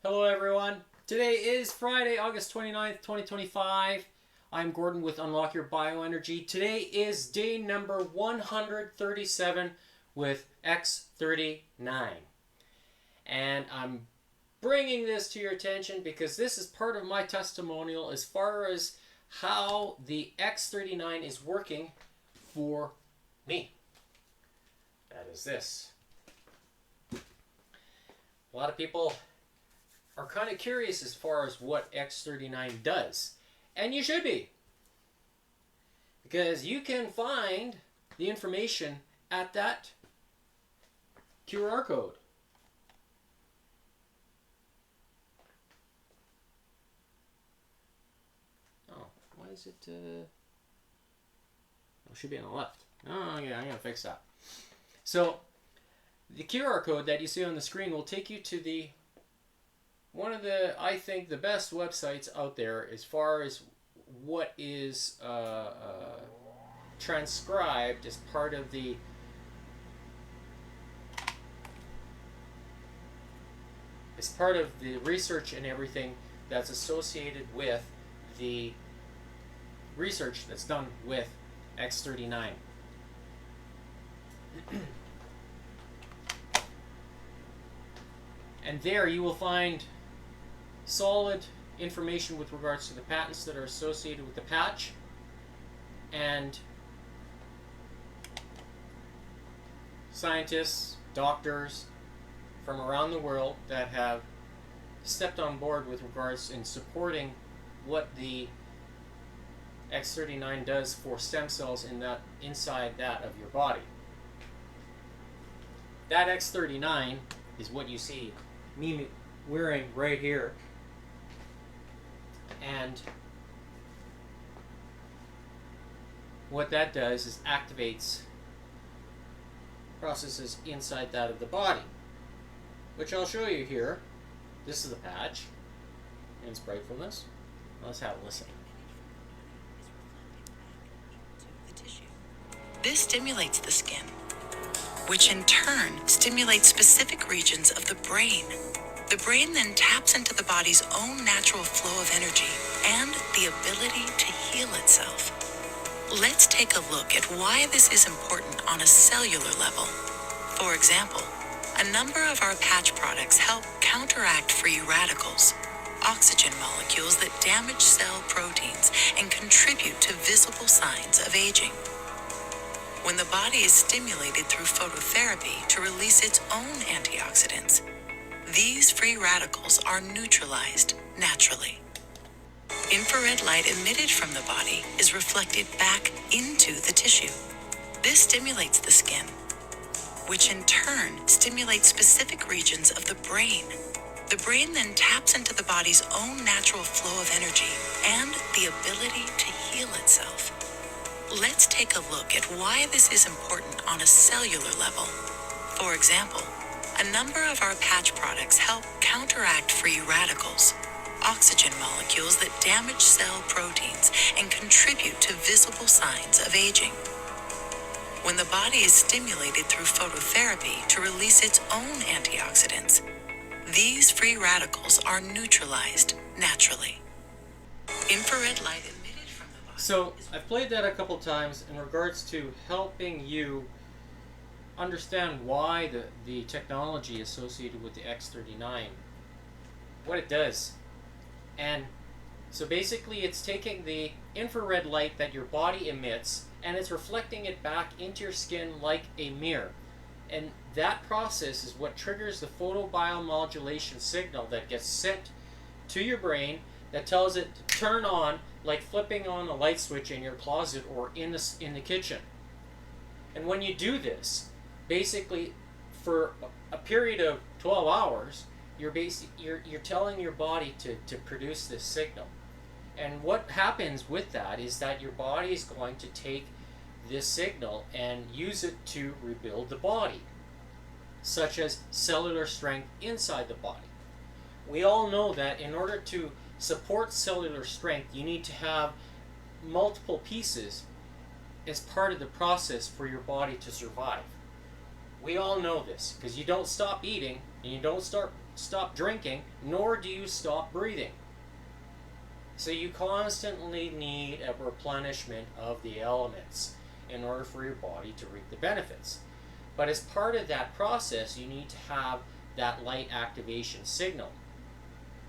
Hello everyone. Today is Friday, August 29th, 2025. I'm Gordon with Unlock Your Bioenergy. Today is day number 137 with X39. And I'm bringing this to your attention because this is part of my testimonial as far as how the X39 is working for me. That is this. A lot of people are kind of curious as far as what X39 does. And you should be. Because you can find the information at that QR code. Oh, why is it... it should be on the left. Oh, yeah, I'm going to fix that. So, the QR code that you see on the screen will take you to one of the, I think, the best websites out there as far as what is transcribed as part of the research and everything that's associated with the research that's done with X39. And there you will find solid information with regards to the patents that are associated with the patch and scientists, doctors from around the world that have stepped on board with regards in supporting what the X39 does for stem cells inside that of your body. That X39 is what you see me wearing right here. And what that does is activates processes inside that of the body, which I'll show you here. This is the patch and its brightfulness. Let's have a listen. This stimulates the skin, which in turn stimulates specific regions of the brain. The brain then taps into the body's own natural flow of energy and the ability to heal itself. Let's take a look at why this is important on a cellular level. For example, a number of our patch products help counteract free radicals, oxygen molecules that damage cell proteins and contribute to visible signs of aging. When the body is stimulated through phototherapy to release its own antioxidants, these free radicals are neutralized naturally. Infrared light emitted from the body is reflected back into the tissue. This stimulates the skin, which in turn stimulates specific regions of the brain. The brain then taps into the body's own natural flow of energy and the ability to heal itself. Let's take a look at why this is important on a cellular level. For example, a number of our patch products help counteract free radicals, oxygen molecules that damage cell proteins and contribute to visible signs of aging. When the body is stimulated through phototherapy to release its own antioxidants, these free radicals are neutralized naturally. Infrared light emitted from the body. So I've played that a couple times in regards to helping you understand why the technology associated with the X39, what it does. And so basically it's taking the infrared light that your body emits and it's reflecting it back into your skin like a mirror. And that process is what triggers the photobiomodulation signal that gets sent to your brain that tells it to turn on, like flipping on a light switch in your closet or in the kitchen. And when you do this, basically for a period of 12 hours, you're telling your body to produce this signal. And what happens with that is that your body is going to take this signal and use it to rebuild the body, such as cellular strength inside the body. We all know that in order to support cellular strength, you need to have multiple pieces as part of the process for your body to survive. We all know this because you don't stop eating and you don't start stop drinking, nor do you stop breathing. So you constantly need a replenishment of the elements in order for your body to reap the benefits. But as part of that process, you need to have that light activation signal.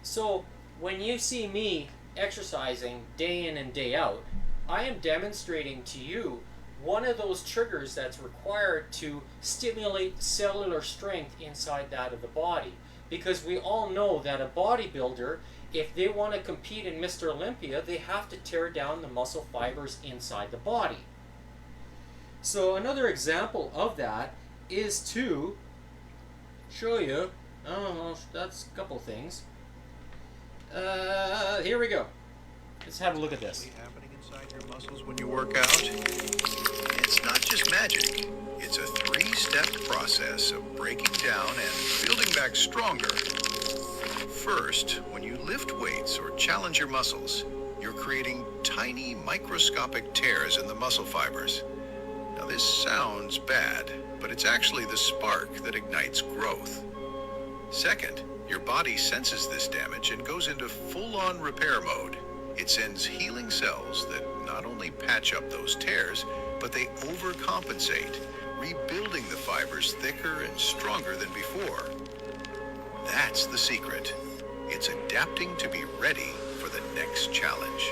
So when you see me exercising day in and day out, I am demonstrating to you one of those triggers that's required to stimulate cellular strength inside that of the body. Because we all know that a bodybuilder, if they want to compete in Mr. Olympia, they have to tear down the muscle fibers inside the body. So another example of that is to show you, I don't know, that's a couple things. Here we go. Let's have a look at this. Happening inside your muscles when you work out? It's not just magic. It's a 3-step process of breaking down and building back stronger. First, when you lift weights or challenge your muscles, you're creating tiny microscopic tears in the muscle fibers. Now this sounds bad, but it's actually the spark that ignites growth. Second, your body senses this damage and goes into full-on repair mode. It sends healing cells that not only patch up those tears, but they overcompensate, rebuilding the fibers thicker and stronger than before. That's the secret. It's adapting to be ready for the next challenge.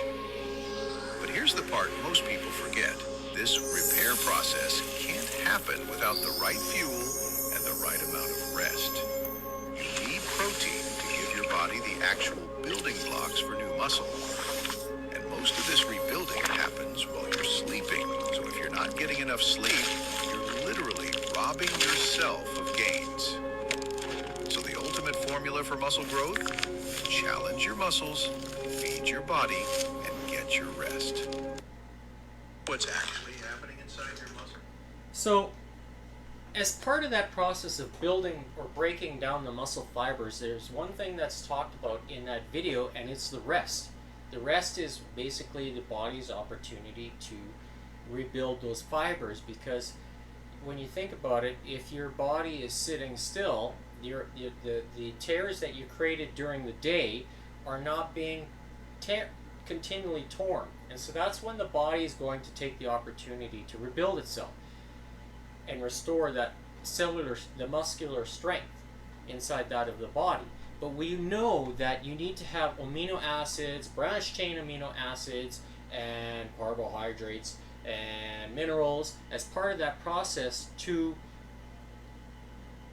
But here's the part most people forget. This repair process can't happen without the right fuel and the right amount of rest. You need protein to give your body the actual building blocks for new muscle. And most of this rebuilding happens while you're sleeping. So if you're not getting enough sleep, you're literally robbing yourself of gains. So the ultimate formula for muscle growth? Challenge your muscles, feed your body, and get your rest. What's actually happening inside your muscle? So, as part of that process of building or breaking down the muscle fibers, there's one thing that's talked about in that video, and it's the rest. The rest is basically the body's opportunity to rebuild those fibers, because when you think about it, if your body is sitting still, the tears that you created during the day are not being continually torn. And so that's when the body is going to take the opportunity to rebuild itself and restore that the muscular strength inside that of the body. But we know that you need to have amino acids, branched chain amino acids, and carbohydrates and minerals as part of that process to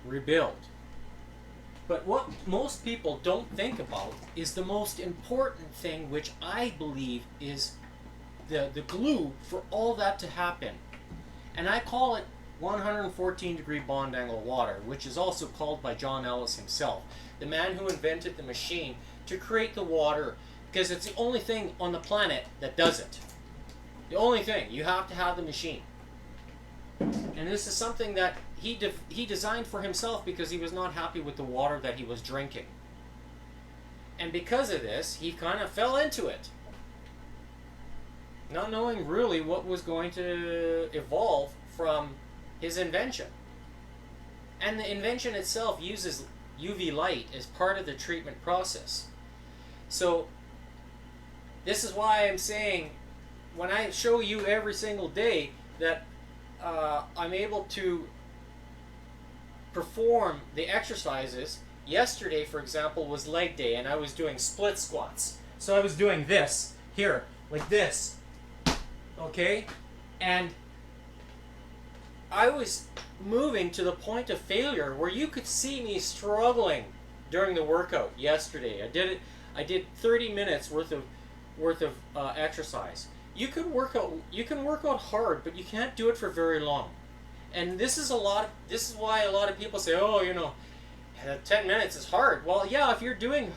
rebuild. But what most people don't think about is the most important thing, which I believe is the glue for all that to happen. And I call it 114 degree bond angle water, which is also called by John Ellis himself, the man who invented the machine to create the water, because it's the only thing on the planet that does it. The only thing. You have to have the machine. And this is something that he designed for himself because he was not happy with the water that he was drinking. And because of this, he kind of fell into it, not knowing really what was going to evolve from his invention. And the invention itself uses UV light as part of the treatment process. So this is why I'm saying, when I show you every single day that I'm able to perform the exercises. Yesterday, for example, was leg day, and I was doing split squats. So I was doing this here, like this, okay? And I was moving to the point of failure where you could see me struggling during the workout yesterday. I did 30 minutes worth of exercise. You can work out hard, but you can't do it for very long. And this is why a lot of people say, oh, 10 minutes is hard. Well, yeah, if you're doing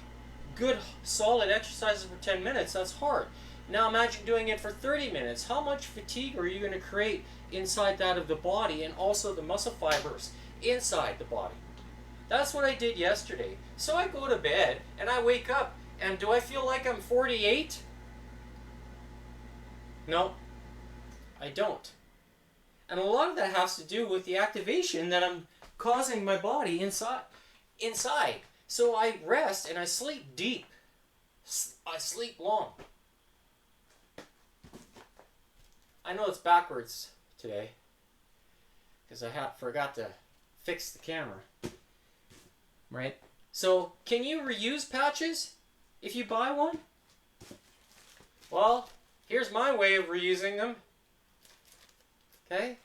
good, solid exercises for 10 minutes, that's hard. Now imagine doing it for 30 minutes. How much fatigue are you going to create inside that of the body, and also the muscle fibers inside the body? That's what I did yesterday. So I go to bed, and I wake up, and do I feel like I'm 48? No, I don't. And a lot of that has to do with the activation that I'm causing my body inside. So I rest and I sleep deep. I sleep long. I know it's backwards today because I forgot to fix the camera. Right? So, can you reuse patches if you buy one? Well, here's my way of reusing them. Okay?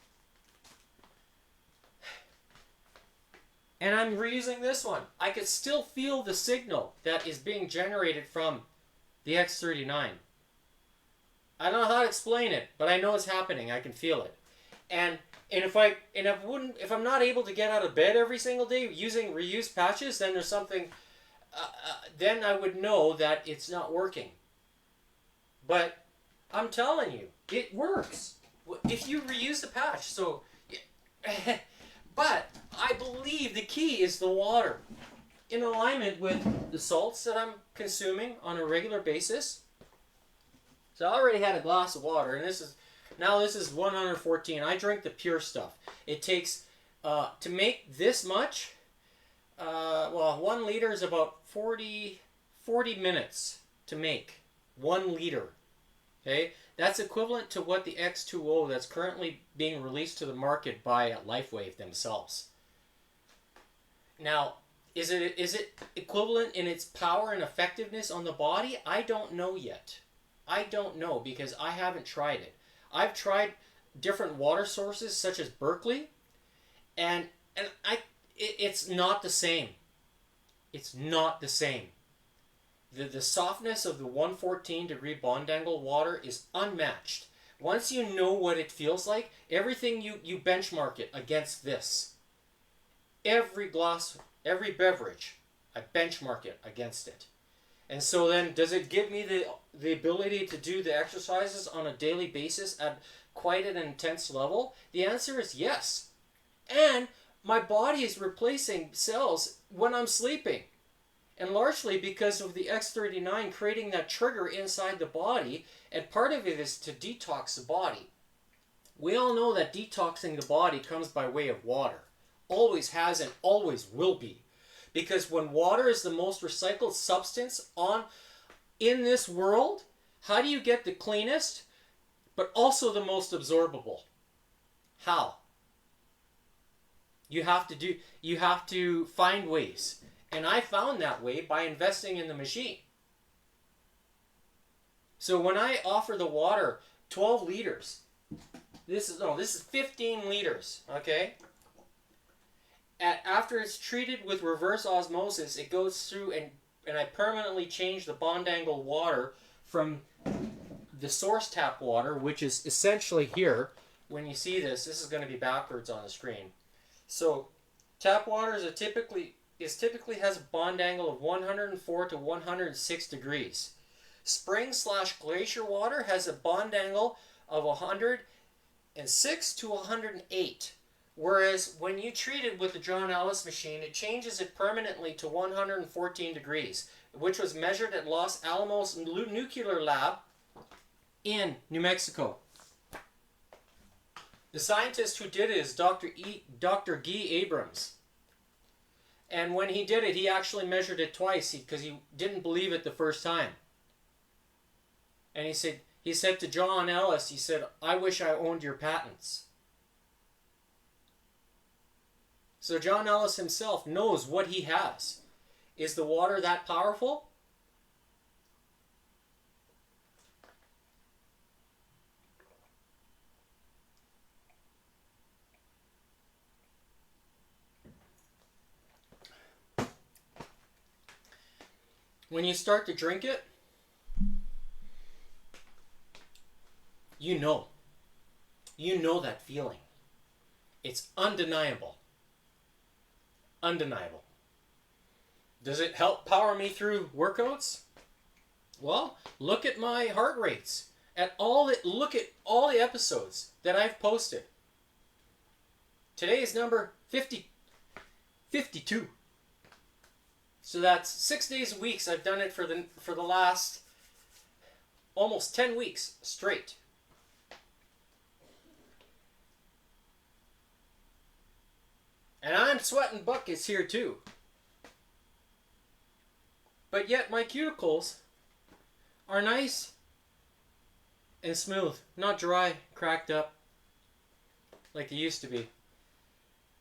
And I'm reusing this one. I could still feel the signal that is being generated from the X39. I don't know how to explain it, but I know it's happening. I can feel it. And if I'm not able to get out of bed every single day using reused patches, then there's something. Then I would know that it's not working. But I'm telling you, it works if you reuse the patch. So, but I believe the key is the water, in alignment with the salts that I'm consuming on a regular basis. So I already had a glass of water, and this is 114. I drink the pure stuff. It takes to make this much. 1 liter is about 40 minutes to make 1 liter. Okay, that's equivalent to what the X2O that's currently being released to the market by LifeWave themselves. Now, is it equivalent in its power and effectiveness on the body? I don't know yet. I don't know because I haven't tried it. I've tried different water sources such as Berkeley, and it's not the same. It's not the same. The softness of the 114 degree bond angle water is unmatched. Once you know what it feels like, everything you benchmark it against this. Every glass, every beverage, I benchmark it against it. And so then, does it give me the ability to do the exercises on a daily basis at quite an intense level? The answer is yes. And my body is replacing cells when I'm sleeping. And largely because of the X39 creating that trigger inside the body, and part of it is to detox the body. We all know that detoxing the body comes by way of water. Always has and always will be. Because when water is the most recycled substance in this world, how do you get the cleanest, but also the most absorbable? How? You have to find ways. And I found that way by investing in the machine. So when I offer the water 12 liters, this is 15 liters, okay? After it's treated with reverse osmosis, it goes through and I permanently change the bond angle water from the source tap water, which is essentially here. When you see this is going to be backwards on the screen. So tap water typically has a bond angle of 104 to 106 degrees. Spring/glacier water has a bond angle of 106 to 108. Whereas when you treat it with the John Ellis machine, it changes it permanently to 114 degrees, which was measured at Los Alamos Nuclear Lab in New Mexico. The scientist who did it is Dr. Guy Abrams. And when he did it, he actually measured it twice because he didn't believe it the first time. And he said to John Ellis, he said, "I wish I owned your patents." So John Ellis himself knows what he has. Is the water that powerful? When you start to drink it, you know that feeling. It's undeniable. Undeniable. Does it help power me through workouts? Well, look at my heart rates. Look at all the episodes that I've posted. Today is number 52. So that's 6 days a week. I've done it for the last almost 10 weeks straight. And I'm sweating buckets here too. But yet my cuticles are nice and smooth, not dry, cracked up like they used to be.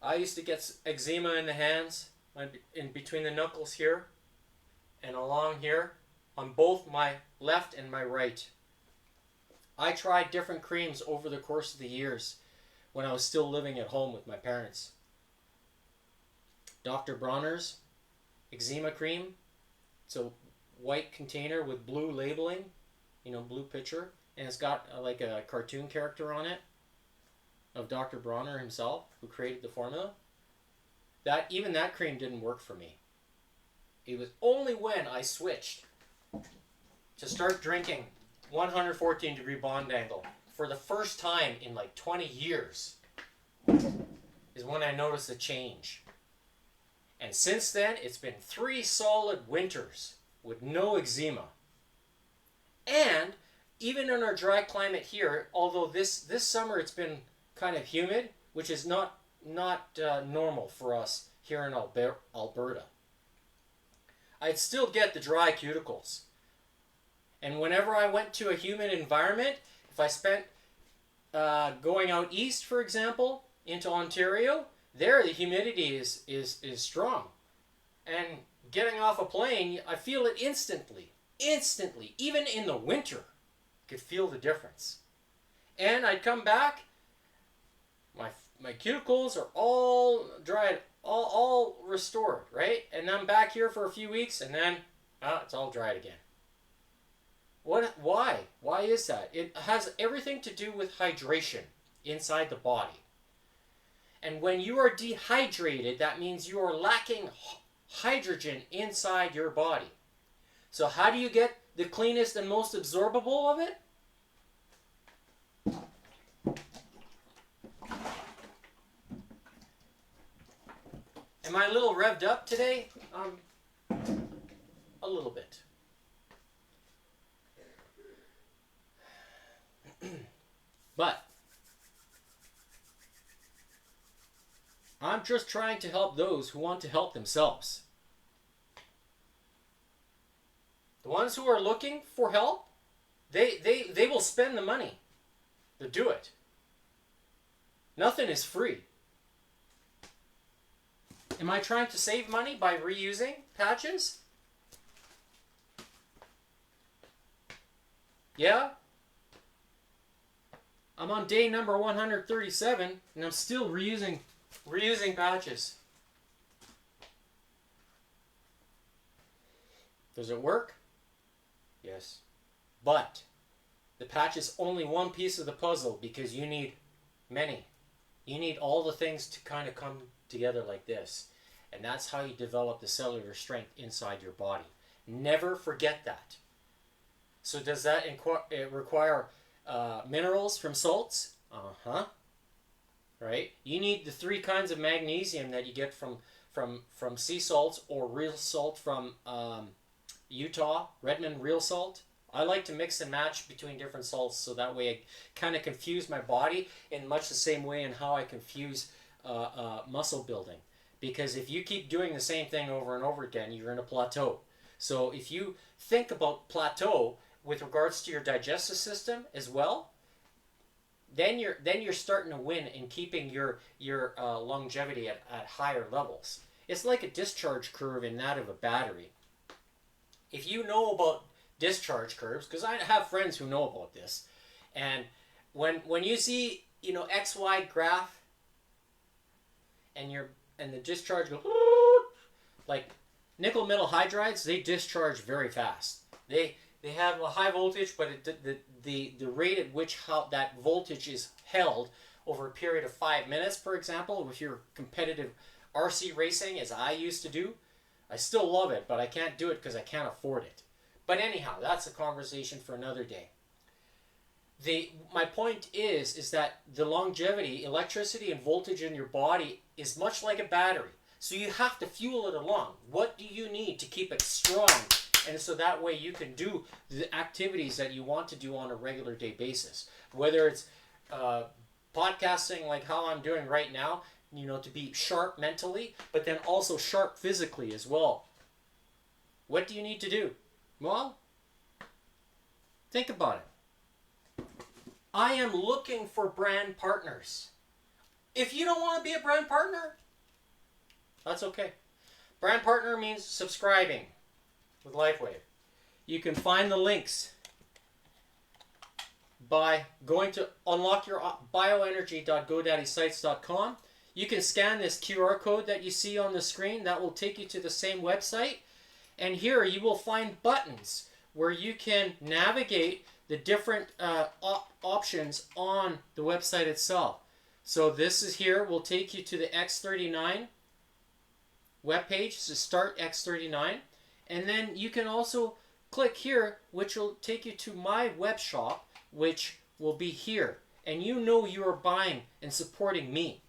I used to get eczema in the hands, in between the knuckles here, and along here, on both my left and my right. I tried different creams over the course of the years when I was still living at home with my parents. Dr. Bronner's eczema cream. It's a white container with blue labeling, blue picture, and it's got like a cartoon character on it of Dr. Bronner himself, who created the formula. Even that cream didn't work for me. It was only when I switched to start drinking 114 degree bond angle for the first time in like 20 years is when I noticed a change. And since then, it's been 3 solid winters with no eczema. And even in our dry climate here, although this summer it's been kind of humid, which is not normal for us here in Alberta, I'd still get the dry cuticles. And whenever I went to a humid environment, if I spent going out east, for example, into Ontario, there the humidity is strong. And getting off a plane, I feel it instantly. Even in the winter, I could feel the difference. And I'd come back, my cuticles are all dried, all restored, right? And I'm back here for a few weeks, and then it's all dried again. Why? Why is that? It has everything to do with hydration inside the body. And when you are dehydrated, that means you are lacking hydrogen inside your body. So how do you get the cleanest and most absorbable of it? Am I a little revved up today? A little bit. But I'm just trying to help those who want to help themselves. The ones who are looking for help, they will spend the money to do it. Nothing is free. Am I trying to save money by reusing patches? Yeah. I'm on day number 137 and I'm still reusing patches. Does it work? Yes. But the patch is only one piece of the puzzle because you need many. You need all the things to kind of come together like this. And that's how you develop the cellular strength inside your body. Never forget that. So does that require minerals from salts? Right? You need the 3 kinds of magnesium that you get from sea salts or real salt from Utah, Redmond real salt. I like to mix and match between different salts so that way I kind of confuse my body in much the same way in how I confuse muscle building. Because if you keep doing the same thing over and over again, you're in a plateau. So if you think about plateau with regards to your digestive system as well, then you're starting to win in keeping your longevity at higher levels. It's like a discharge curve in that of a battery. If you know about discharge curves, because I have friends who know about this, and when you see XY graph and the discharge goes like nickel metal hydrides, they discharge very fast. They have a high voltage, but the rate at which that voltage is held over a period of 5 minutes, for example, with your competitive RC racing, as I used to do, I still love it, but I can't do it because I can't afford it. But anyhow, that's a conversation for another day. My point is that the longevity, electricity, and voltage in your body is much like a battery. So you have to fuel it along. What do you need to keep it strong? And so that way you can do the activities that you want to do on a regular day basis. Whether it's podcasting like how I'm doing right now, to be sharp mentally, but then also sharp physically as well. What do you need to do? Well, think about it. I am looking for brand partners. If you don't want to be a brand partner, that's okay. Brand partner means subscribing with LifeWave. You can find the links by going to unlockyourBioenergy.GoDaddySites.com. You can scan this QR code that you see on the screen. That will take you to the same website. And here you will find buttons where you can navigate the different options on the website itself. So this is here will take you to the X39 webpage, so start X39. And then you can also click here, which will take you to my web shop, which will be here. And you know you are buying and supporting me.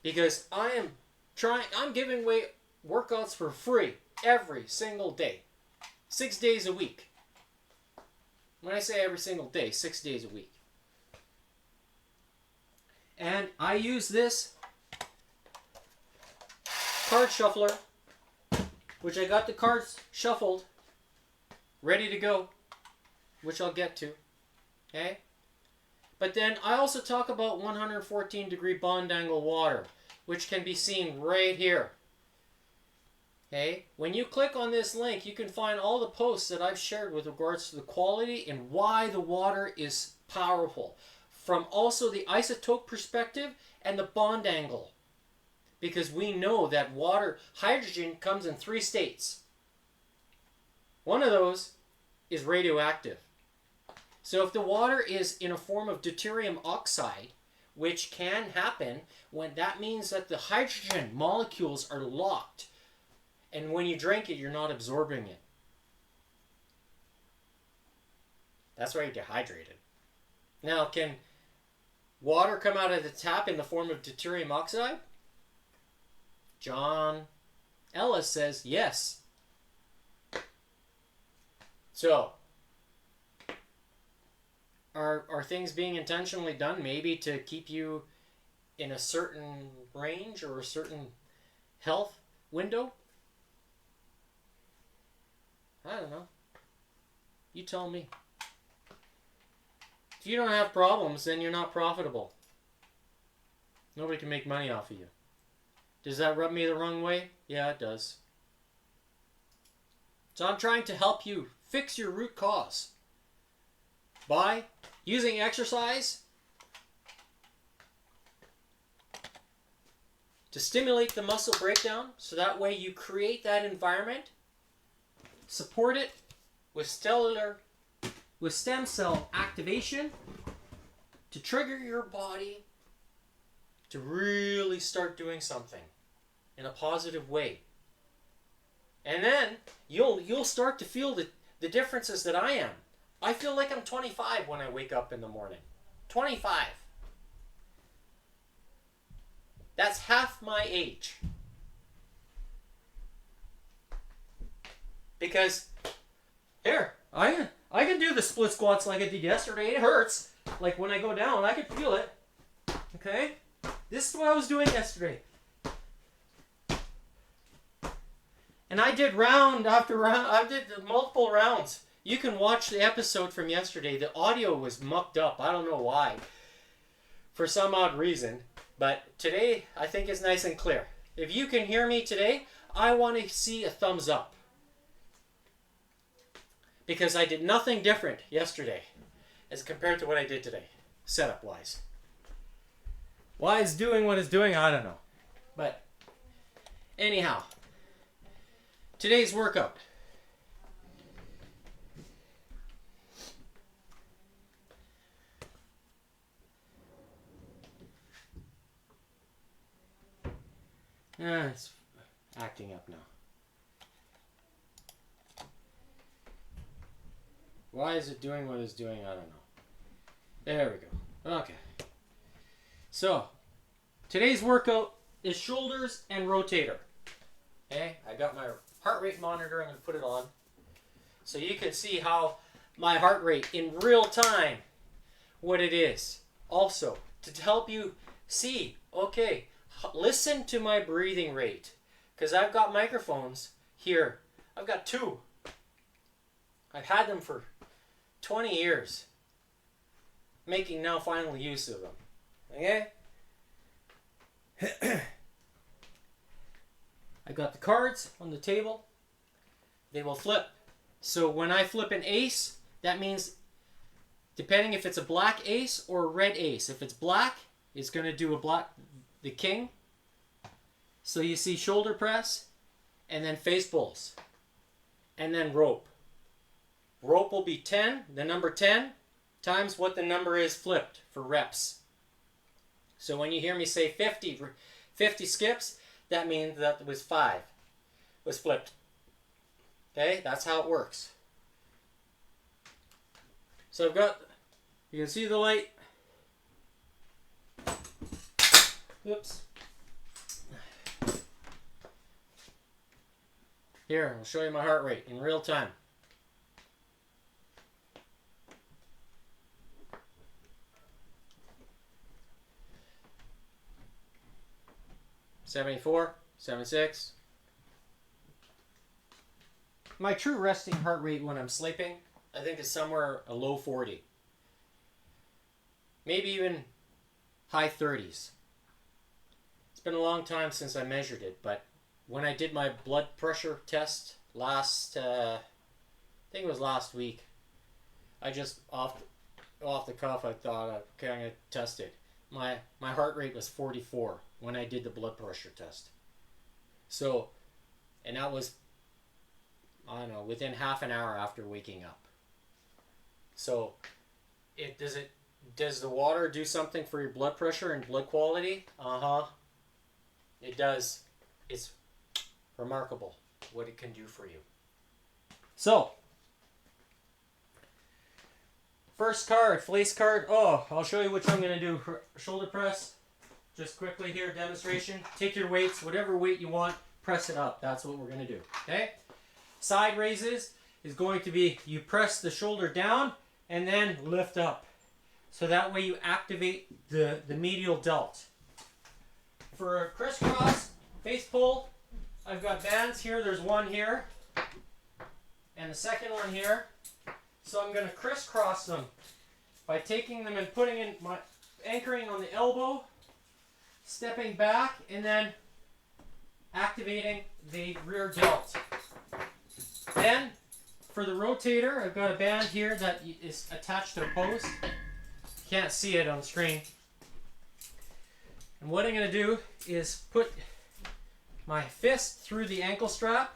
Because I'm giving away workouts for free every single day. 6 days a week. When I say every single day, 6 days a week. And I use this card shuffler, which I got the cards shuffled, ready to go, which I'll get to. Okay? But then I also talk about 114 degree bond angle water, which can be seen right here. Okay? When you click on this link, you can find all the posts that I've shared with regards to the quality and why the water is powerful. From also the isotope perspective and the bond angle. Because we know that hydrogen comes in 3 states. One of those is radioactive. So if the water is in a form of deuterium oxide, which can happen, that means that the hydrogen molecules are locked. And when you drink it, you're not absorbing it. That's why you're dehydrated. Now, can water come out of the tap in the form of deuterium oxide? John Ellis says yes. So, are things being intentionally done maybe to keep you in a certain range or a certain health window? I don't know. You tell me. If you don't have problems, then you're not profitable. Nobody can make money off of you. Does that rub me the wrong way? Yeah, it does. So I'm trying to help you fix your root cause by using exercise to stimulate the muscle breakdown, so that way you create that environment, support it with stem cell activation to trigger your body to really start doing something in a positive way. And then you'll start to feel the differences that I am. I feel like I'm 25 when I wake up in the morning. 25. That's half my age. Because here, I can do the split squats like I did yesterday. It hurts. Like when I go down, I can feel it. Okay? This is what I was doing yesterday. And I did round after round. I did multiple rounds. You can watch the episode from yesterday. The audio was mucked up. I don't know why. For some odd reason. But today, I think it's nice and clear. If you can hear me today, I want to see a thumbs up. Because I did nothing different yesterday as compared to what I did today, setup-wise. Why it's doing what it's doing, I don't know. But anyhow, today's workout. It's acting up now. Why is it doing what it's doing? I don't know. There we go. Okay. So, today's workout is shoulders and rotator. Okay, I got my heart rate monitor. I'm going to put it on so you can see how my heart rate in real time, what it is. Also, to help you see, okay, listen to my breathing rate, because I've got microphones here. I've got 2 I've had them for 20 years, making now final use of them. Okay? I got the cards on the table. They will flip. So when I flip an ace, that means, depending if it's a black ace or a red ace. If it's black, it's going to do the king. So you see shoulder press, and then face pulls, and then rope. Rope will be 10, the number 10, times what the number is flipped for reps. So when you hear me say 50 skips, that means that was 5 was flipped. Okay, that's how it works. So I've got, you can see the light. Oops. Here, I'll show you my heart rate in real time. $74, $76. My true resting heart rate when I'm sleeping, I think, is somewhere a low 40. Maybe even high 30s. It's been a long time since I measured it, but when I did my blood pressure test I think it was last week, I just off the cuff, I thought, okay, I'm gonna test it. My heart rate was 44 when I did the blood pressure test. So, and that was, I don't know, within half an hour after waking up. So, does the water do something for your blood pressure and blood quality? It does. It's remarkable what it can do for you. So, first card, face card. Oh, I'll show you which I'm going to do. Shoulder press. Just quickly here, demonstration. Take your weights, whatever weight you want, press it up. That's what we're going to do. Okay? Side raises is going to be, you press the shoulder down and then lift up. So that way you activate the medial delt. For a crisscross, face pull, I've got bands here. There's one here and the second one here. So I'm going to crisscross them by taking them and anchoring on the elbow, stepping back, and then activating the rear delt. Then, for the rotator, I've got a band here that is attached to a post. Can't see it on screen. And what I'm going to do is put my fist through the ankle strap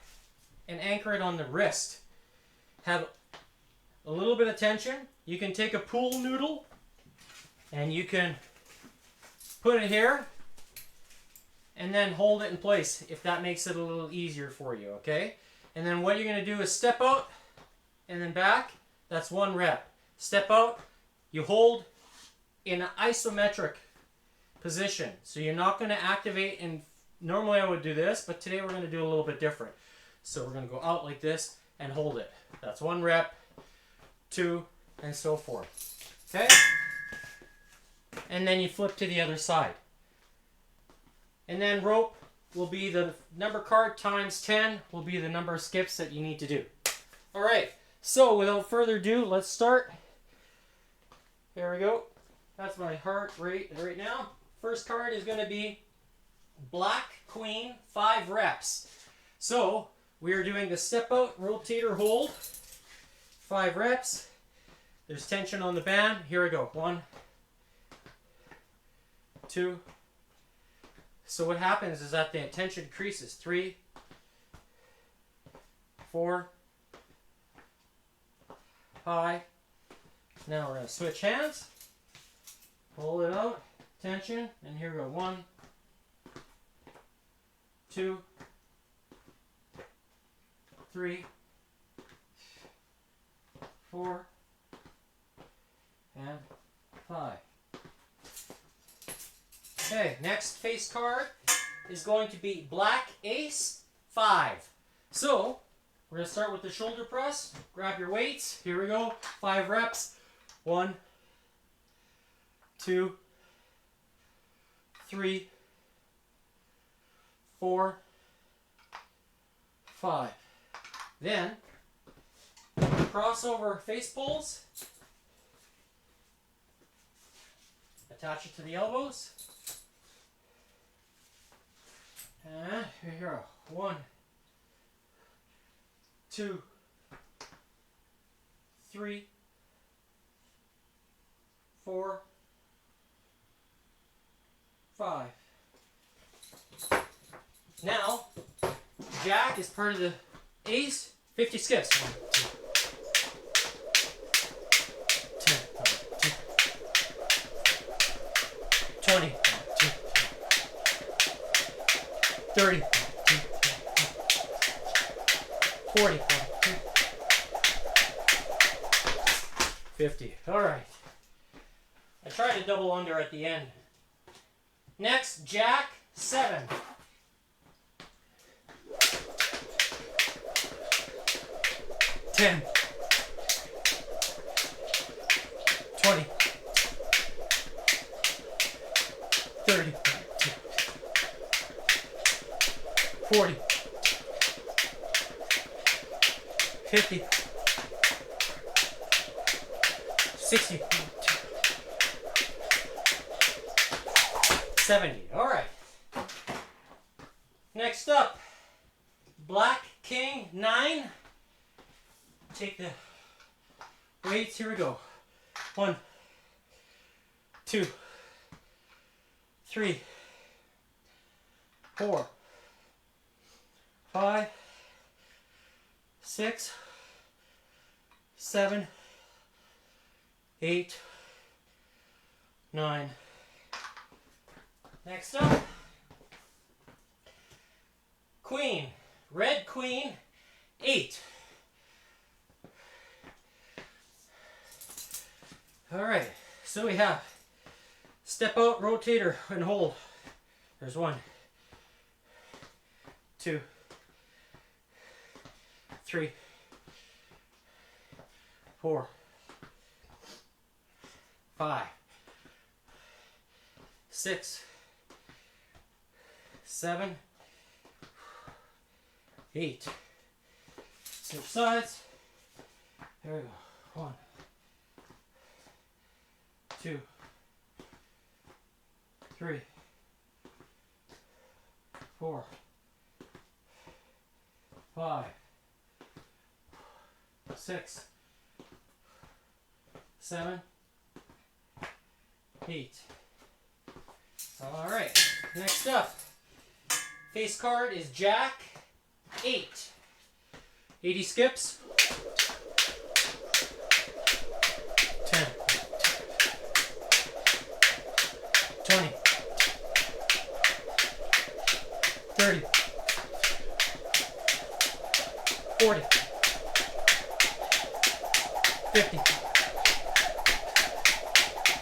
and anchor it on the wrist. Have a little bit of tension. You can take a pool noodle and you can put it here and then hold it in place if that makes it a little easier for you, okay? And then what you're going to do is step out and then back. That's 1 rep. Step out, you hold in an isometric position. So you're not going to activate, and normally I would do this, but today we're going to do a little bit different. So we're going to go out like this and hold it. That's 1 rep, 2, and so forth. Okay? And then you flip to the other side. And then rope will be the number card times 10 will be the number of skips that you need to do. Alright, so without further ado, let's start. There we go. That's my heart rate right now. First card is going to be Black Queen, 5 reps. So, we are doing the step out, rotator hold, 5 reps. There's tension on the band. Here we go. 1, 2. So what happens is that the tension increases. 3, 4, 5. Now we're going to switch hands. Pull it out. Tension. And here we go. 1, 2, 3, 4, and 5. Okay, next face card is going to be Black Ace 5. So, we're going to start with the shoulder press. Grab your weights. Here we go. 5 reps. 1, 2, 3, 4, 5. Then, crossover face pulls. Attach it to the elbows. And here we go. 1, 2, 3, 4, 5. Now, Jack is part of the ace. 50 skips. 1, 2, 10, 20, 30, 40, 50. All right. I tried to double under at the end. Next, Jack 7. 10, 20, 30, 40, 50, 60, 70. All right. Next up, Black King 9. Take the weights. Here we go. 1, 2, 3, 4, 5, 6, 7, 8, 9. Next up, Queen, Red Queen 8. All right, so we have step out, rotator, and hold. There's 1, 2, 3, 4, 5, 6, 7, 8. Switch sides. There we go. 1, 2, 3, 4, 5, 6, 7, 8. All right, next up, face card is Jack 8. 80 skips. 10, 20, 30, 40, 50,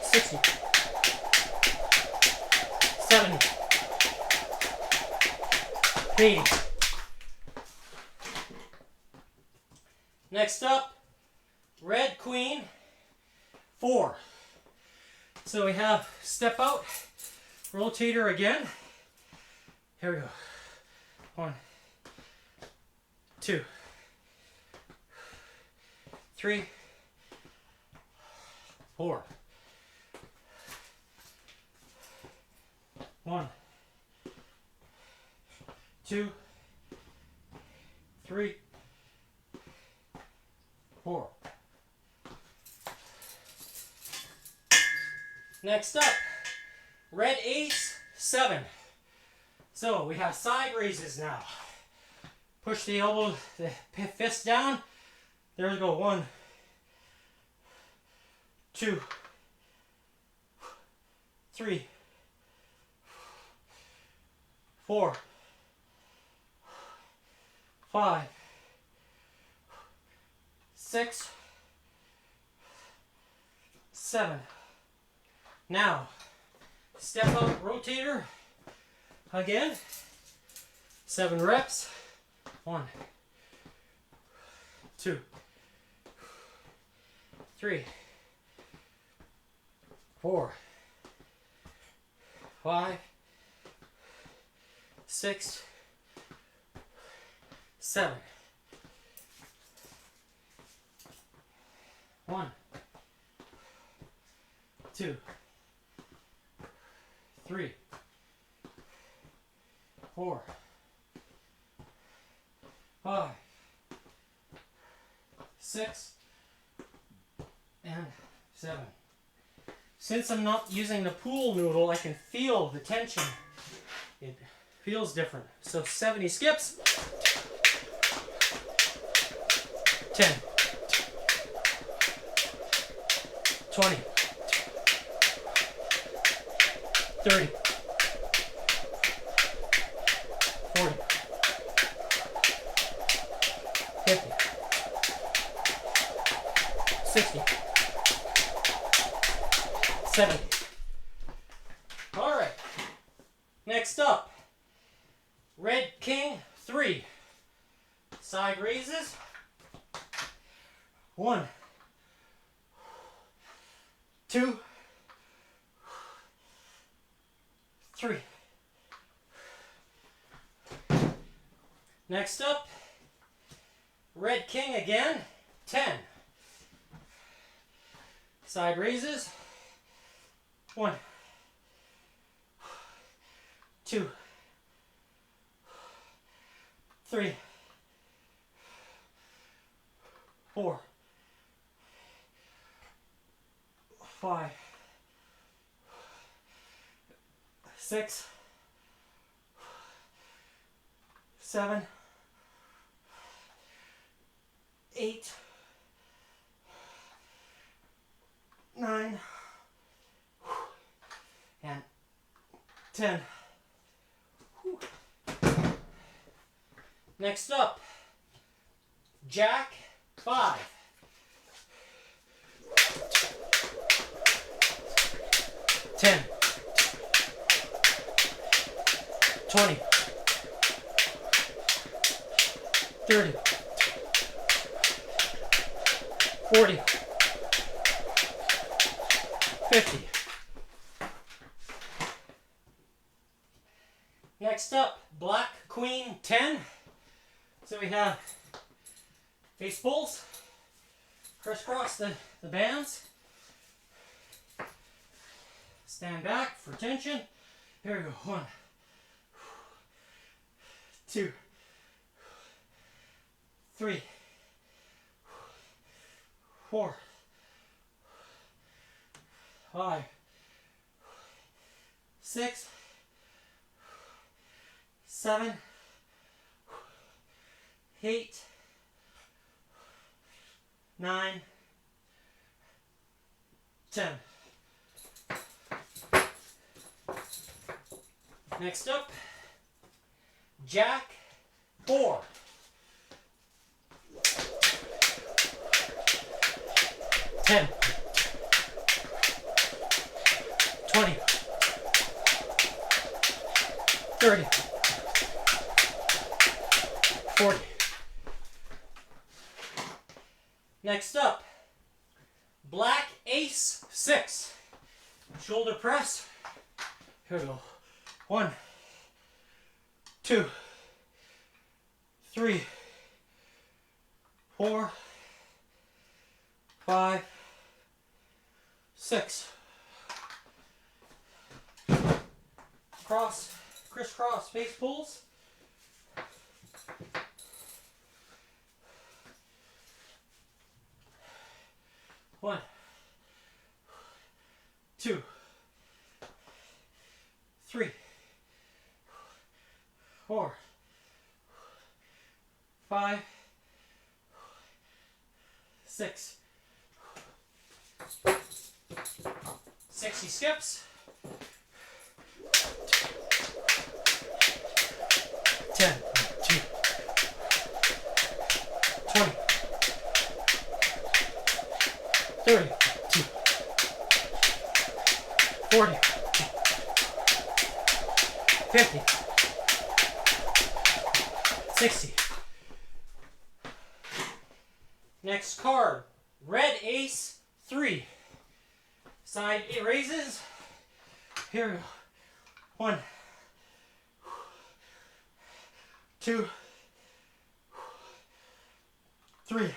60, 70, 80. Next up, Red Queen 4. So we have step out, rotator again. Here we go. 1, 2, 3, 4. 1, 2, 3, 4. Next up, Red Ace 7. So we have side raises now. Push the elbow, the fist down. There we go. 1, 2, 3, 4, 5, 6, 7. Now, step out rotator again. 7 reps. 1, 2, 3, 4, 5, 6, 7. 1, 2, 3, 4, 5, 6, and 7. Since I'm not using the pool noodle, I can feel the tension. It feels different. So 70 skips. 10, 20, 30, 40, 50, 60, 70. All right. Next up, Red King 3. Side raises. 1, 2, 3. Next up, Red King again, 10. Side raises. 1, 2, 3, 4, 5, 6, 7, 8, 9, and 10. Next up, Jack 5. 10, 20, 30, 40, 50. Next up, Black Queen 10. So we have face pulls, crisscross the bands, stand back for tension. Here we go. 1, 2, 3, 4, 5, 6, 7, 8, 9, 10. Next up, Jack 4. 10, 20, 30, 40. Next up, Black Ace 6. Shoulder press. Here we go. 1, 2, 3, 4, 5, 6. Crisscross face pulls. 1, 2, 3, 4, 5, 6. 60 skips. 10, 2, 20, 30, 2, 40, 50, 60. Next card, Red Ace 3. Side raises. Here we go. 1, 2, 3,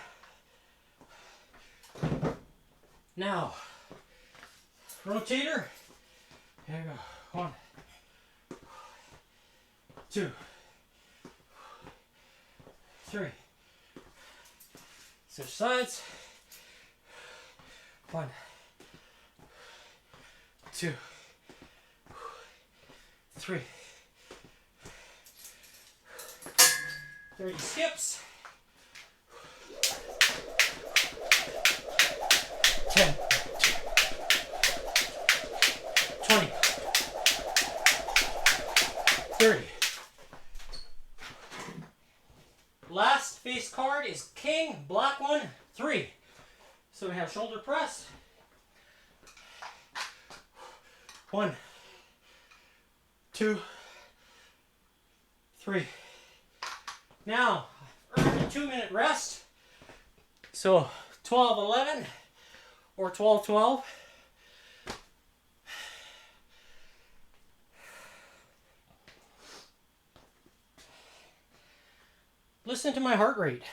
Now, rotator. Here we go. 1, 2, 3. Switch sides. 1, 2, 3. 30 skips. 10, 20, 30. Last face card is King, black one, 3. So we have shoulder press. 1, 2, 3. Now, earn a 2-minute rest. So 12-11 or 12-12. Listen to my heart rate.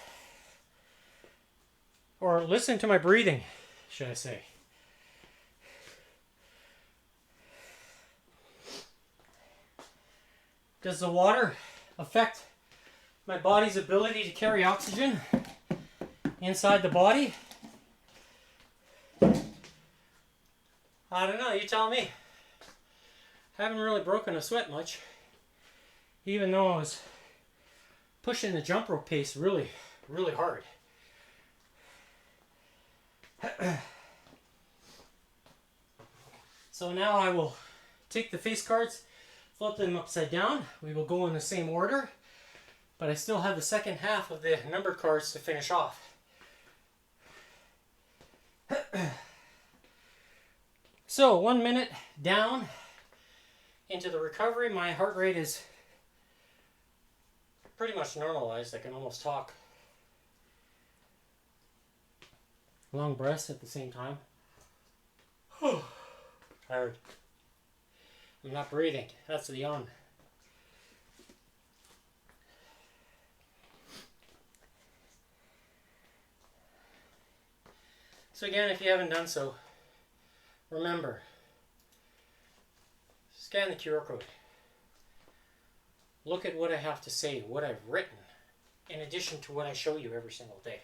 Or listen to my breathing, should I say. Does the water affect my body's ability to carry oxygen inside the body? I don't know, you tell me. I haven't really broken a sweat much, even though I was pushing the jump rope pace really, really hard. So now I will take the face cards, flip them upside down. We will go in the same order, but I still have the second half of the number cards to finish off. So 1 minute down into the recovery. My heart rate is pretty much normalized. I can almost talk. Long breaths at the same time. Tired. I'm not breathing. That's the yawn. So again, if you haven't done so, remember, scan the QR code. Look at what I have to say, what I've written, in addition to what I show you every single day.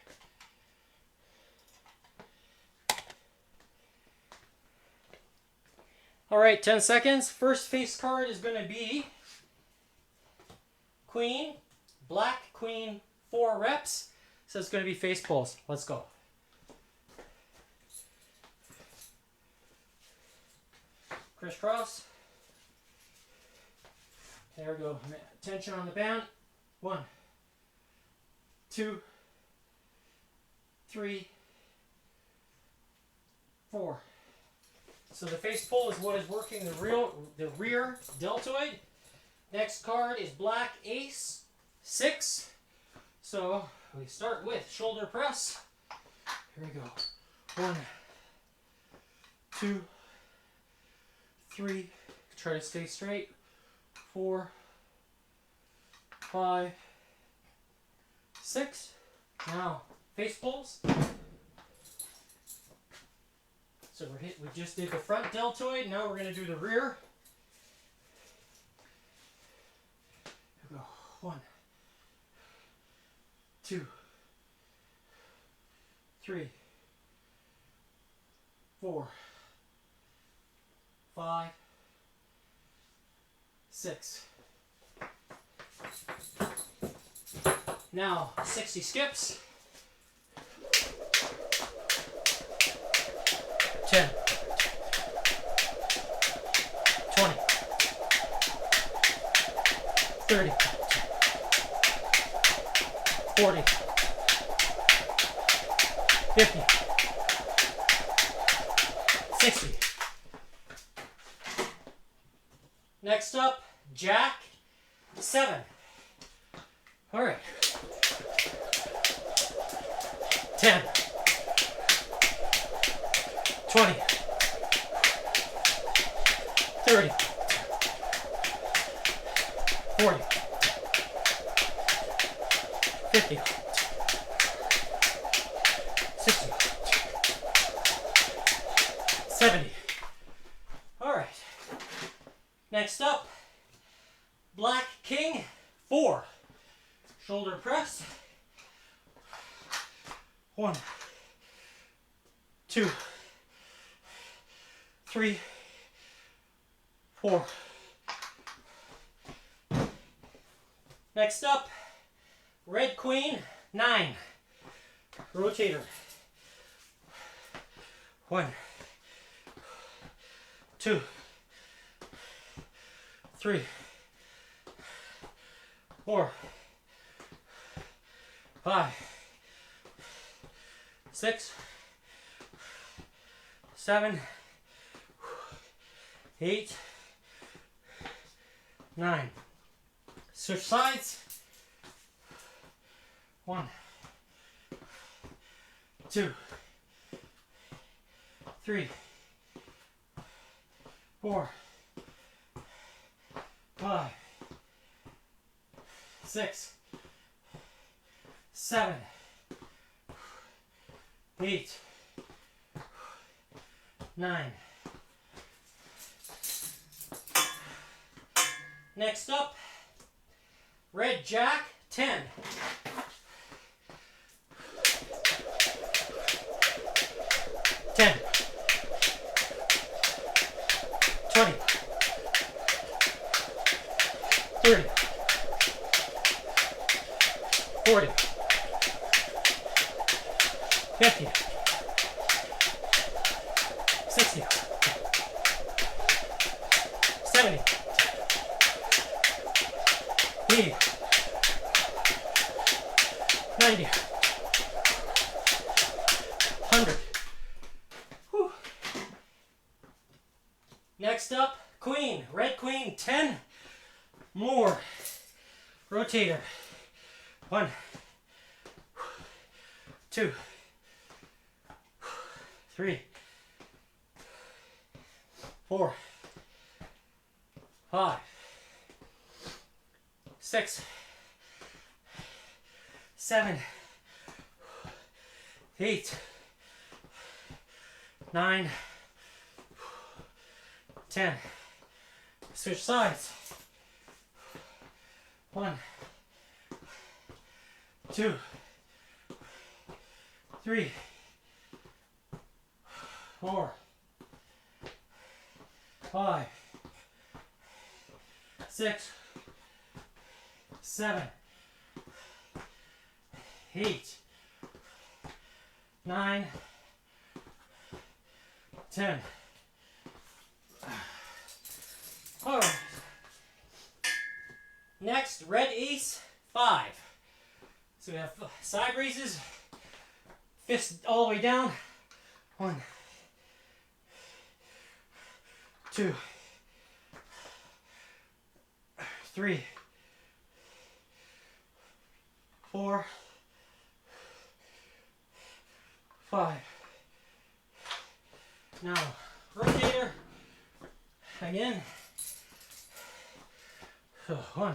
All right, 10 seconds. First face card is going to be Queen, Black Queen, 4 reps. So it's going to be face pulls. Let's go. Crisscross. There we go. Tension on the band. 1, 2, 3, 4. So the face pull is what is working the rear deltoid. Next card is Black Ace, 6. So we start with shoulder press. Here we go. 1, 2, 3. Try to stay straight. 4, 5, 6. Now face pulls. So we just did the front deltoid. Now we're going to do the rear. Here we go. 1, 2, 3, 4, 5, 6. Now 60 skips. 10, 20, 30, 40, 50, 60. Next up, Jack, 7. All right. 10, 20, 30, 40, 50, 60, Next up, Black King 4. Shoulder press. 1, 2, 3, 4. Next up, Red Queen 9. Rotator. 1, 2, 3, 4, 5, 6, 7, 8, 9. Switch sides. 1, 2, 3, 4, 5, 6, 7, 8, 9. Next up, Red Jack 10. 10, 20, 30, 40, 50, 60, 70, 80, 90, 100. Whew. Next up, Queen, Red Queen 10 more. Rotator. 1, 2, 3, 4, 5, 6, 7, 8, 9, 10. Switch sides. 1, 2, 3, 4, 5, 6, 7, 8, 9, 10. All right. Next, Red Ace 5. So we have side raises, fists all the way down. 1, 2, 3, 4, 5. Now, rotator again. So 1,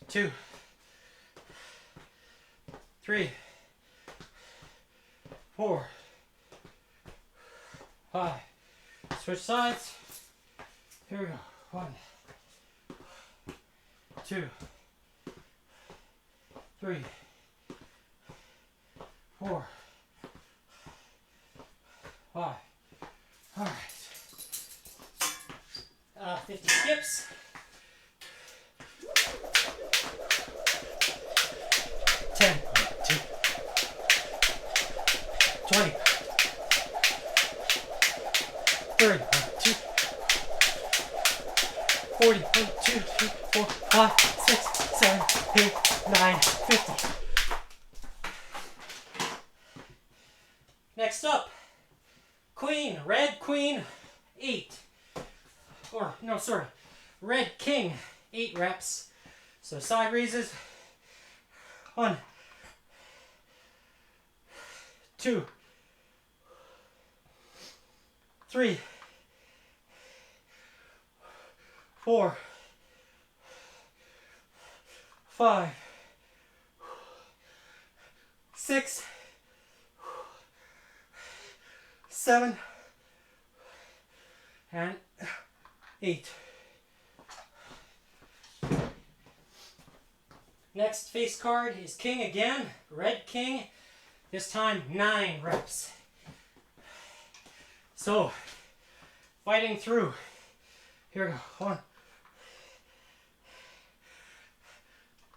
2, 3, 4, 5. Switch sides. Here we go. 1, 2, 3, 4, 5. All right. 50 skips. 10, 2, 20, 30, 2, 40, 1, 2, 3, 4, 5, 6, 7, 8, 9, 50. Next up, Queen, Red Queen 8. Or, no, sorry, Red King 8 reps. So side raises. 1, 2, 3, 4, 5, 6, 7, and 8. Next face card is king again, red king. This time 9 reps. So, fighting through. Here we go. 1,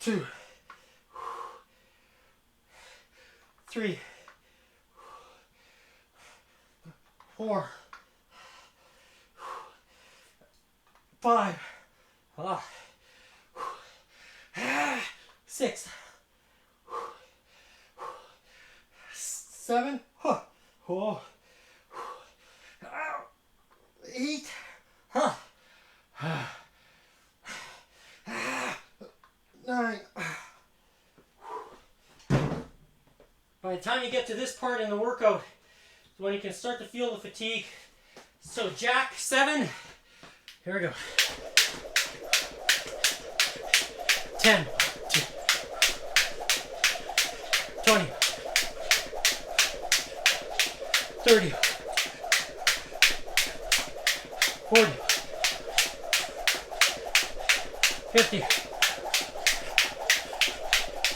2, 3, 4, 5, 6, 7, 8, 9. By the time you get to this part in the workout, is when you can start to feel the fatigue. So jack 7. Here we go. 10, 20, 30, 40, 50,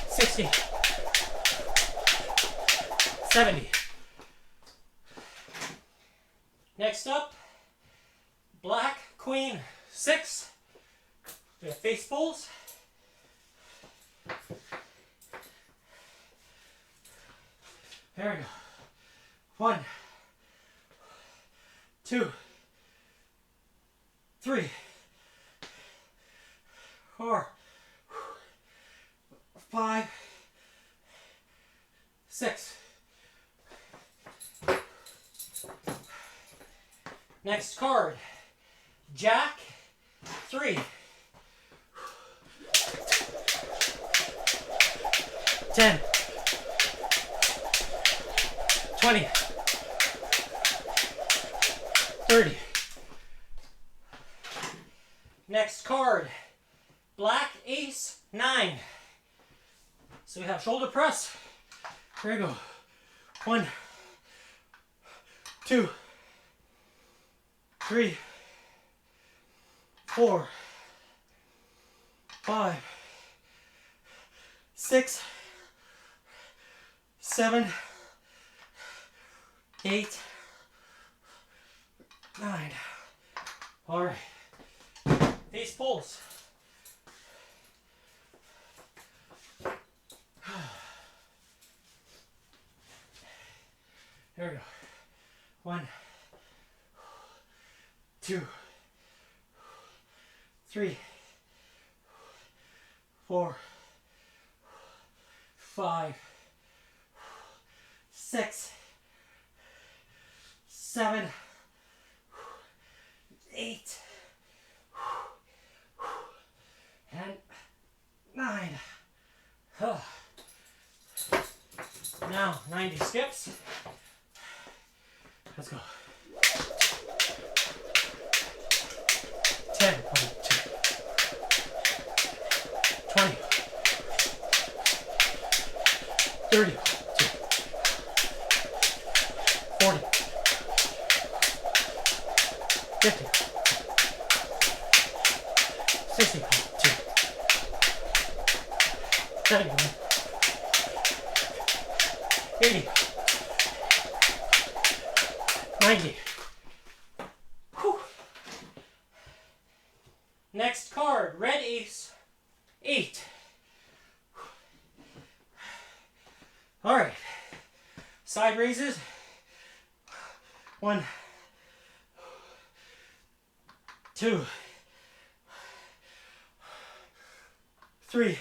60, 70. Next up, black queen 6. We have face pulls. There we go. 1, 2, 3, 4, 5, 6. Next card, jack 3. 10, 20, 30. Next card, black ace 9. So we have shoulder press. Here we go. 1, 2, 3, 4, 5, 6, 7, 8, 9. All right. Face pulls. There we go. 1, 2, 3, 4, 5, 6, 7, 8, and 9. Now 90 skips. Let's go. 10, 20, 30, 40, 50, 60, 70, 80, 90. Whew. Next card, red ace 8. All right, side raises. 1, 2, 3,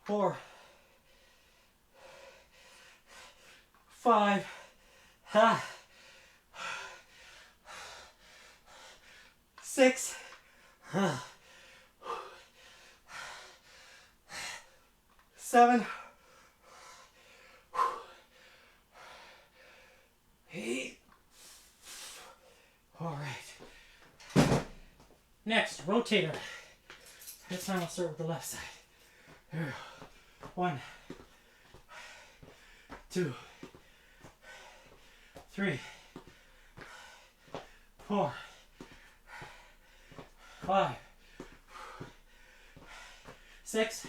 4, 5, 6, 7, 8. All right. Next, rotator. This time I'll start with the left side. Here we go. 1, 2, 3, 4, 5, 6,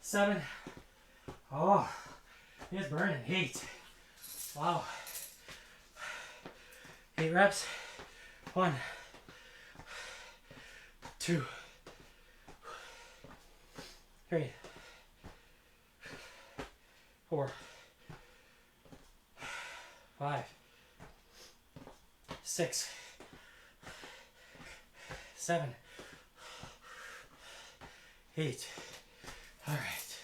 7. Oh, it's burning. 8. Wow. 8 reps. 1, 2, 3, 4, 5, 6, 7, 8. All right.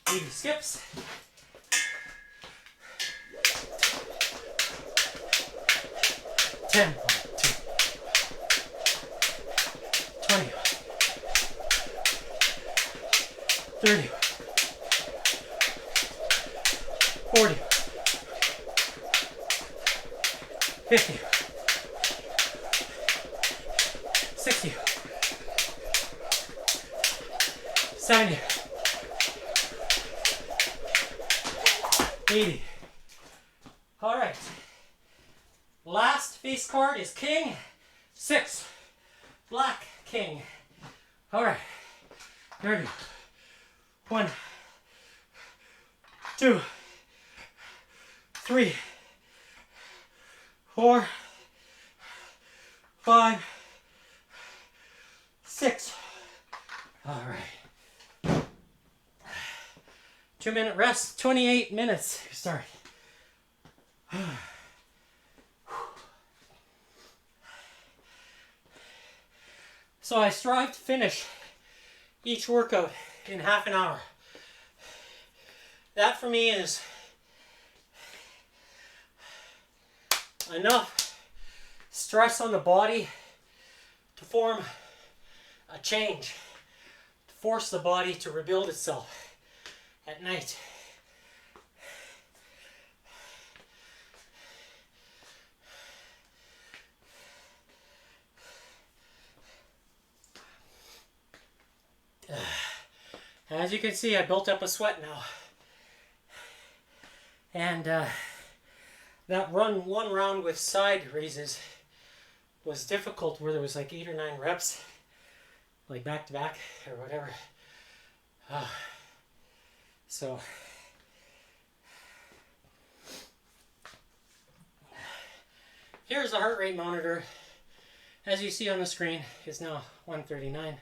80 skips. 10, 20, 30, 40, 50, 60, 70, 80. All right. Last face card is King 6. Black King. All right. There we go. 1, 2, 3, 4, 5, 6. All right. 2-minute rest, 28 minutes. Start. So I strive to finish each workout in half an hour. That for me is enough stress on the body to form a change, to force the body to rebuild itself at night. As you can see, I built up a sweat now. And that one round with side raises was difficult, where there was like 8 or 9 reps, like back to back or whatever. So here's the heart rate monitor. As you see on the screen, it's now 139.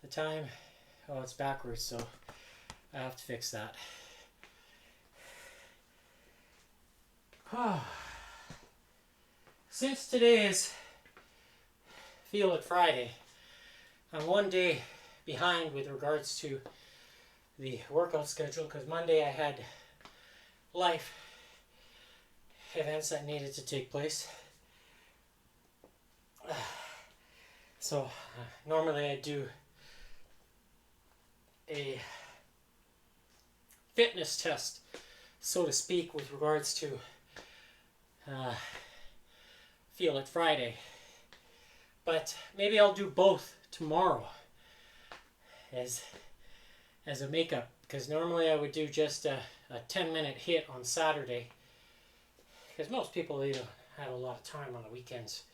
The time, oh, it's backwards, so I have to fix that. Since today is Feel It Friday, I'm one day behind with regards to the workout schedule, because Monday I had life events that needed to take place. So normally I do a fitness test, so to speak, with regards to Feel It Friday. But maybe I'll do both tomorrow as a makeup, because normally I would do just a 10-minute hit on Saturday, because most people, they don't have a lot of time on the weekends,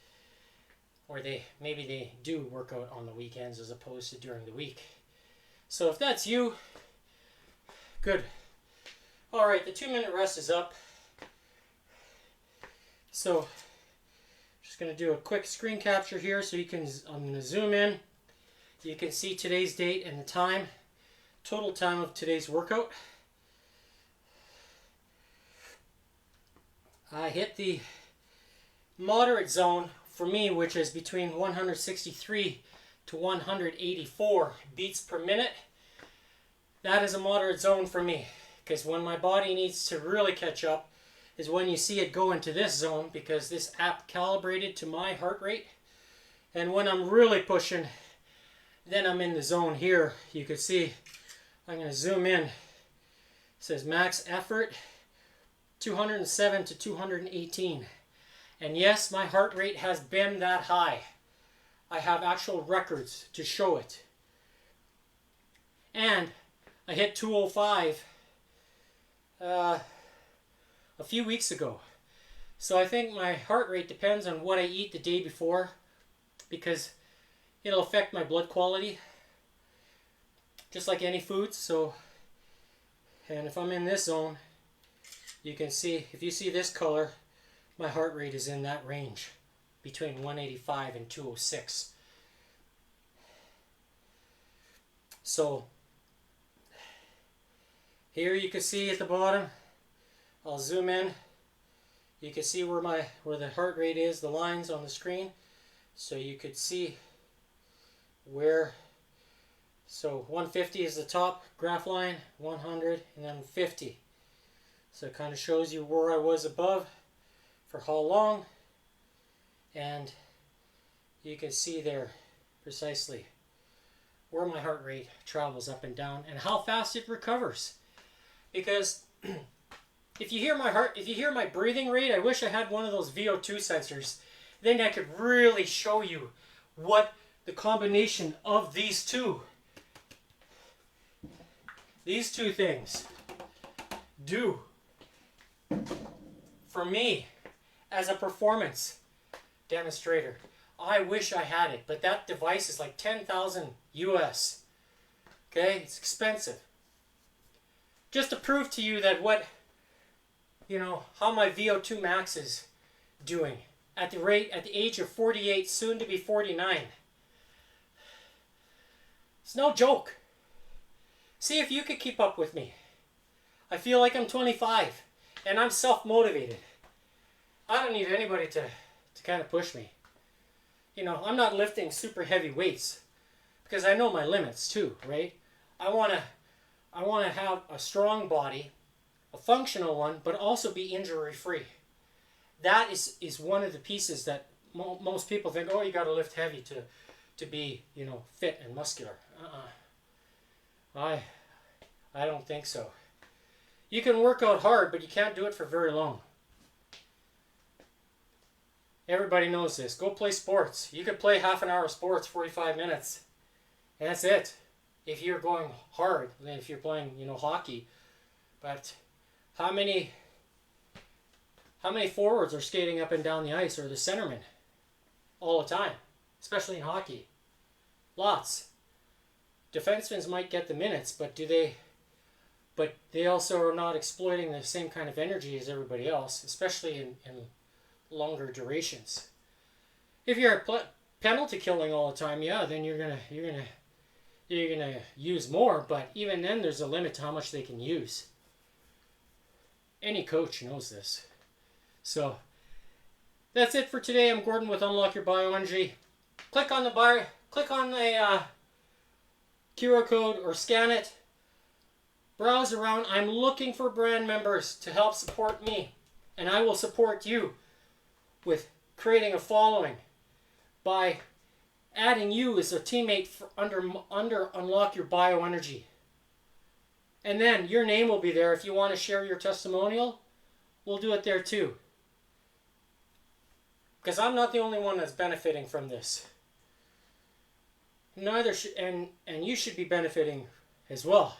or maybe they do work out on the weekends as opposed to during the week. So if that's you, good. Alright, the 2-minute rest is up. So just going to do a quick screen capture here so you can, I'm going to zoom in. You can see today's date and the time, total time of today's workout. I hit the moderate zone for me, which is between 163 to 184 beats per minute. That is a moderate zone for me, because when my body needs to really catch up is when you see it go into this zone, because this app calibrated to my heart rate. And when I'm really pushing, then I'm in the zone here. You can see, I'm going to zoom in. It says max effort 207 to 218. And yes, my heart rate has been that high. I have actual records to show it. And I hit 205 a few weeks ago. So I think my heart rate depends on what I eat the day before, because it'll affect my blood quality, just like any food. So, and if I'm in this zone, you can see, if you see this color, my heart rate is in that range, between 185 and 206. So, here you can see at the bottom, I'll zoom in, you can see where the heart rate is, the lines on the screen. So you could see where, so 150 is the top graph line, 100, and then 50. So it kind of shows you where I was above, for how long, and you can see there precisely where my heart rate travels up and down and how fast it recovers. Because if you hear my breathing rate, I wish I had one of those VO2 sensors. Then I could really show you what the combination of these two things do for me as a performance demonstrator. I wish I had it, but that device is like 10,000 US. Okay, it's expensive. Just to prove to you that how my VO2 max is doing at the age of 48, soon to be 49. It's no joke. See if you could keep up with me. I feel like I'm 25 and I'm self-motivated. I don't need anybody to kind of push me. I'm not lifting super heavy weights because I know my limits too, right? I want to have a strong body, a functional one, but also be injury-free. That is one of the pieces that most people think, oh, you got to lift heavy to be, fit and muscular. I don't think so. You can work out hard, but you can't do it for very long. Everybody knows this. Go play sports. You could play half an hour of sports, 45 minutes. And that's it. If you're going hard, if you're playing, hockey. But how many forwards are skating up and down the ice, or the centermen all the time, especially in hockey? Lots. Defensemen might get the minutes, but they also are not exploiting the same kind of energy as everybody else, especially in longer durations. If you're penalty killing all the time, yeah, then you're gonna use more, but even then there's a limit to how much they can use. Any coach knows this. So that's it for today. I'm Gordon with Unlock Your Bioenergy. Click on the QR code or scan it. Browse around. I'm looking for brand members to help support me, and I will support you with creating a following by adding you as a teammate under Unlock Your Bioenergy. And then your name will be there. If you want to share your testimonial, we'll do it there too. Because I'm not the only one that's benefiting from this. Neither should, and you should be benefiting as well.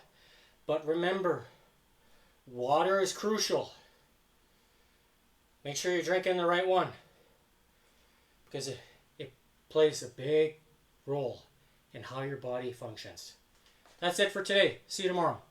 But remember, water is crucial. Make sure you're drinking the right one, because it plays a big role in how your body functions. That's it for today. See you tomorrow.